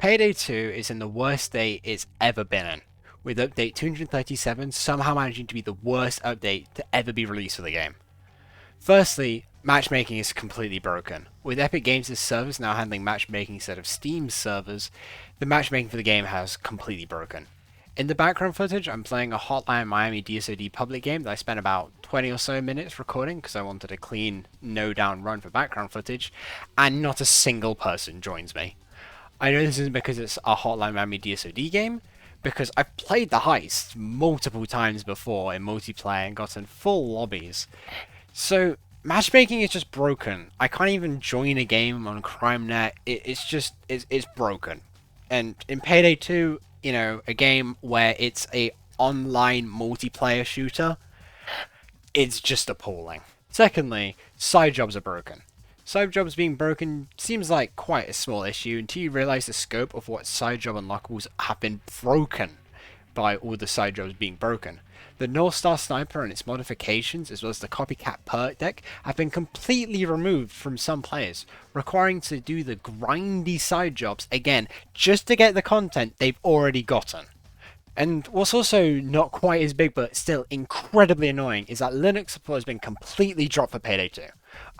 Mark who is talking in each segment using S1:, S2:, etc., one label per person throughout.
S1: Payday 2 is in the worst state it's ever been in, with update 237 somehow managing to be the worst update to ever be released for the game. Firstly, matchmaking is completely broken. With Epic Games' servers now handling matchmaking instead of Steam's servers, the matchmaking for the game has completely broken. In the background footage, I'm playing a Hotline Miami DSOD public game that I spent about 20 or so minutes recording because I wanted a clean, no-down run for background footage, and not a single person joins me. I know this isn't because it's a Hotline Miami DSOD game, because I've played the heist multiple times before in multiplayer and gotten full lobbies. So, matchmaking is just broken. I can't even join a game on CrimeNet. It's broken. And in Payday 2, a game where it's a online multiplayer shooter, it's just appalling. Secondly, side jobs are broken. Side jobs being broken seems like quite a small issue until you realise the scope of what side job unlockables have been broken by all the side jobs being broken. The North Star Sniper and its modifications, as well as the Copycat perk deck, have been completely removed from some players, requiring to do the grindy side jobs again just to get the content they've already gotten. And what's also not quite as big but still incredibly annoying is that Linux support has been completely dropped for Payday 2.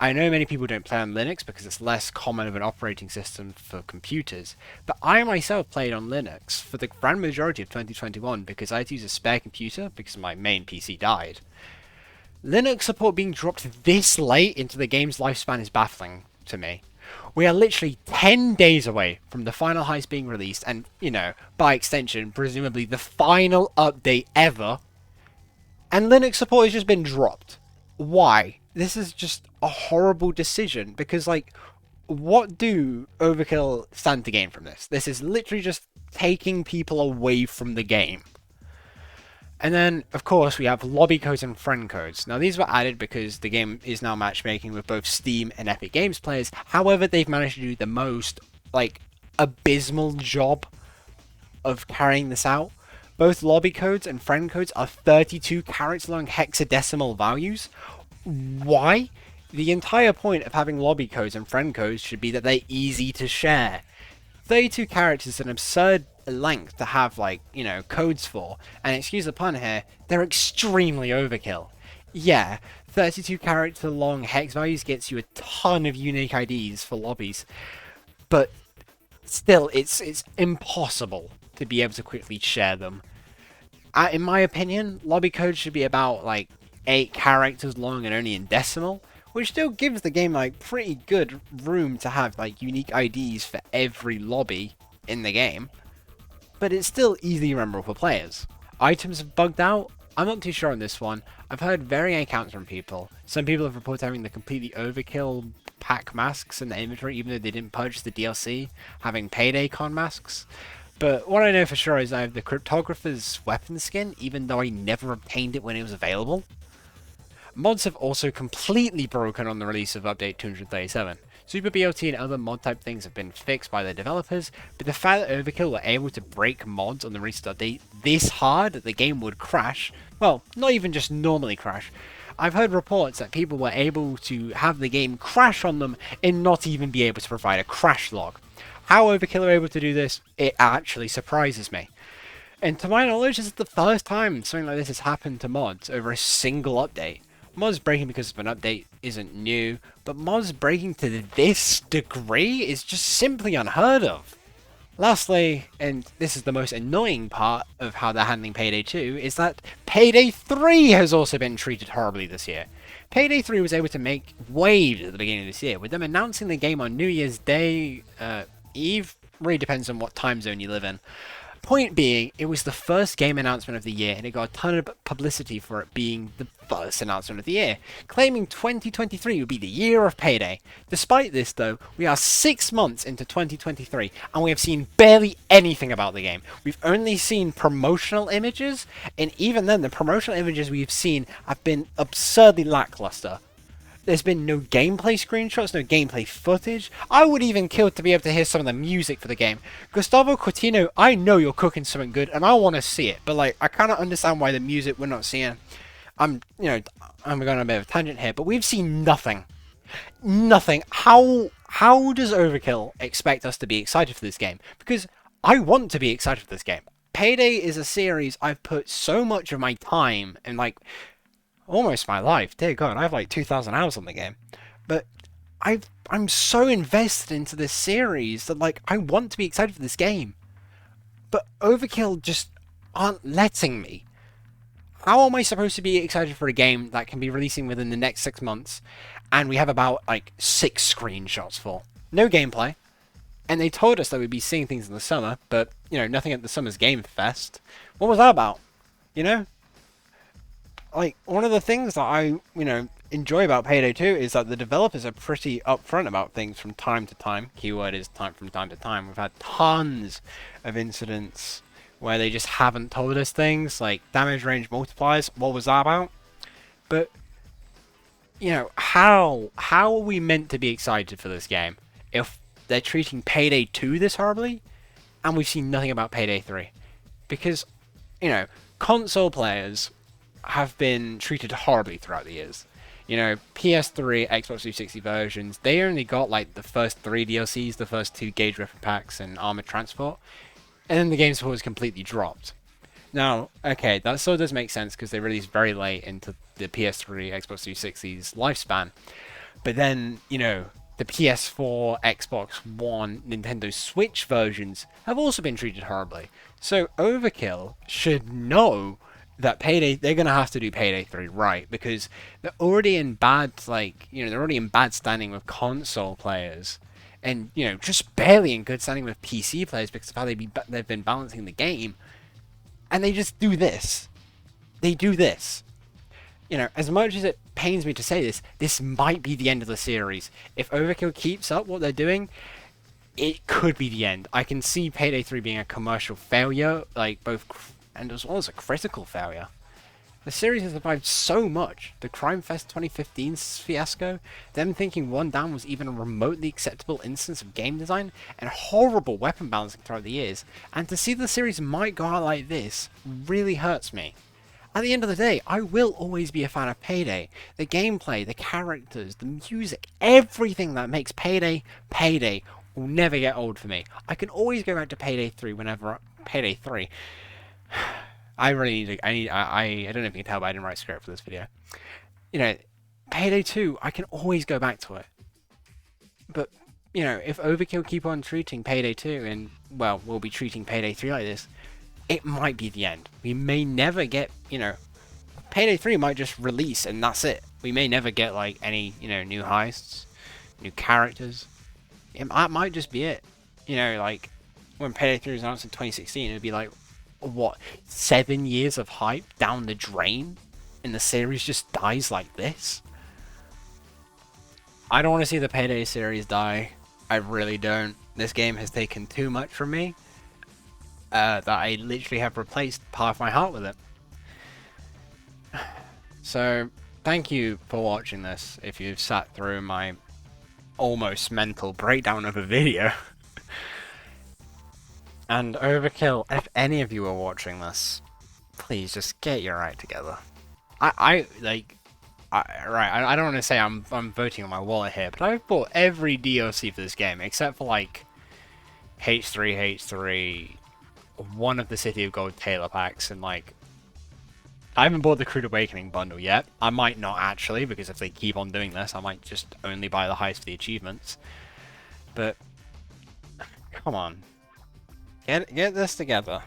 S1: I know many people don't play on Linux because it's less common of an operating system for computers, but I myself played on Linux for the grand majority of 2021 because I had to use a spare computer because my main PC died. Linux support being dropped this late into the game's lifespan is baffling to me. We are literally 10 days away from the final heist being released and, by extension, presumably the final update ever. And Linux support has just been dropped. Why? This is just a horrible decision because, what do Overkill stand to gain from this? This is literally just taking people away from the game. And then, of course, we have lobby codes and friend codes. Now, these were added because the game is now matchmaking with both Steam and Epic Games players. However, they've managed to do the most, abysmal job of carrying this out. Both lobby codes and friend codes are 32 character long hexadecimal values. Why? The entire point of having lobby codes and friend codes should be that they're easy to share. 32 characters is an absurd length to have, codes for, and excuse the pun here, they're extremely overkill. Yeah, 32 character long hex values gets you a ton of unique IDs for lobbies, but still, it's impossible to be able to quickly share them. In my opinion, lobby codes should be about, 8 characters long and only in decimal, which still gives the game, pretty good room to have, unique IDs for every lobby in the game. But it's still easily rememberable for players. Items have bugged out? I'm not too sure on this one. I've heard varying accounts from people. Some people have reported having the completely overkill pack masks in the inventory even though they didn't purchase the DLC, having Payday con masks. But what I know for sure is I have the Cryptographer's weapon skin even though I never obtained it when it was available. Mods have also completely broken on the release of update 237. Super BLT and other mod type things have been fixed by the developers, but the fact that Overkill were able to break mods on the release update this hard that the game would crash, well, not even just normally crash. I've heard reports that people were able to have the game crash on them and not even be able to provide a crash log. How Overkill are able to do this, it actually surprises me. And to my knowledge, this is the first time something like this has happened to mods over a single update. Mods breaking because of an update isn't new, but mods breaking to this degree is just simply unheard of. Lastly, and this is the most annoying part of how they're handling Payday 2, is that Payday 3 has also been treated horribly this year. Payday 3 was able to make waves at the beginning of this year, with them announcing the game on New Year's Day, Eve, really depends on what time zone you live in. Point being, it was the first game announcement of the year and it got a ton of publicity for it being the first announcement of the year, claiming 2023 would be the year of Payday. Despite this though, we are 6 months into 2023 and we have seen barely anything about the game. We've only seen promotional images, and even then the promotional images we've seen have been absurdly lackluster. There's been no gameplay screenshots, no gameplay footage. I would even kill to be able to hear some of the music for the game. Gustavo Coutinho, I know you're cooking something good, and I want to see it. But I kind of understand why the music we're not seeing. I'm going on a bit of a tangent here, but we've seen nothing. Nothing. How does Overkill expect us to be excited for this game? Because I want to be excited for this game. Payday is a series I've put so much of my time and like almost my life. Dear God, I have like 2,000 hours on the game. But I'm so invested into this series that like I want to be excited for this game. But Overkill just aren't letting me. How am I supposed to be excited for a game that can be releasing within the next 6 months and we have about like 6 screenshots for? No gameplay. And they told us that we'd be seeing things in the summer, but, you know, nothing at the summer's Game Fest. What was that about? You know? Like, one of the things that I, enjoy about Payday 2 is that the developers are pretty upfront about things from time to time. Keyword is time from time to time. We've had tons of incidents where they just haven't told us things, like damage range multipliers. What was that about? But, how are we meant to be excited for this game if they're treating Payday 2 this horribly, and we've seen nothing about Payday 3? Because, console players have been treated horribly throughout the years. PS3, Xbox 360 versions, they only got like the first 3 DLCs, the first 2 Gauge Weapon Packs and Armored Transport, and then the game support was completely dropped. Now, okay, that sort of does make sense because they released very late into the PS3, Xbox 360's lifespan. But then, the PS4, Xbox One, Nintendo Switch versions have also been treated horribly. So Overkill should know that Payday, they're going to have to do Payday 3 right, because they're already in bad, they're already in bad standing with console players, and, just barely in good standing with PC players because of how they've been balancing the game, and they just do this. They do this. As much as it pains me to say this, this might be the end of the series. If Overkill keeps up what they're doing, it could be the end. I can see Payday 3 being a commercial failure, and as well as a critical failure. The series has survived so much. The Crime Fest 2015 fiasco, them thinking One Down was even a remotely acceptable instance of game design, and horrible weapon balancing throughout the years, and to see the series might go out like this really hurts me. At the end of the day, I will always be a fan of Payday. The gameplay, the characters, the music, everything that makes Payday, Payday will never get old for me. I can always go back to Payday 3 whenever... Payday 3. I really need to... I don't know if you can tell, but I didn't write a script for this video. Payday 2, I can always go back to it. But, if Overkill keep on treating Payday 2 and, well, we'll be treating Payday 3 like this, it might be the end. We may never get, Payday 3 might just release and that's it. We may never get, any, new heists, new characters. That might just be it. When Payday 3 was announced in 2016, it would be like, what, 7 years of hype down the drain? And the series just dies like this? I don't want to see the Payday series die. I really don't. This game has taken too much from me. That I literally have replaced part of my heart with it. So, thank you for watching this, if you've sat through my almost mental breakdown of a video. And Overkill, if any of you are watching this, please just get your act together. I don't want to say I'm voting on my wallet here, but I've bought every DLC for this game, except for, H3, one of the City of Gold Taylor packs, and I haven't bought the Crude Awakening bundle yet. I might not actually, because if they keep on doing this, I might just only buy the heist for the achievements. But come on, get this together,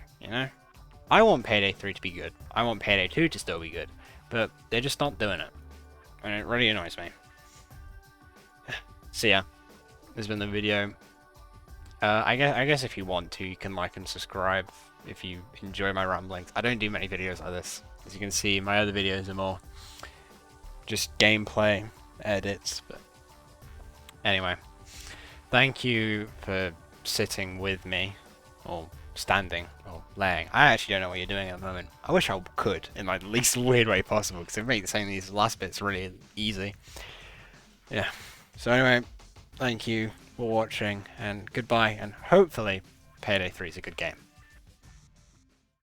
S1: I want Payday 3 to be good. I want Payday 2 to still be good, but they're just not doing it, and it really annoys me. So yeah, this has been the video. I guess if you want to, you can like and subscribe if you enjoy my ramblings. I don't do many videos like this. As you can see, my other videos are more just gameplay edits. But anyway, thank you for sitting with me, or standing, or laying. I actually don't know what you're doing at the moment. I wish I could, in the least weird way possible, because it makes saying these last bits really easy. Yeah. So anyway, thank you for watching, and goodbye, and hopefully Payday 3 is a good game.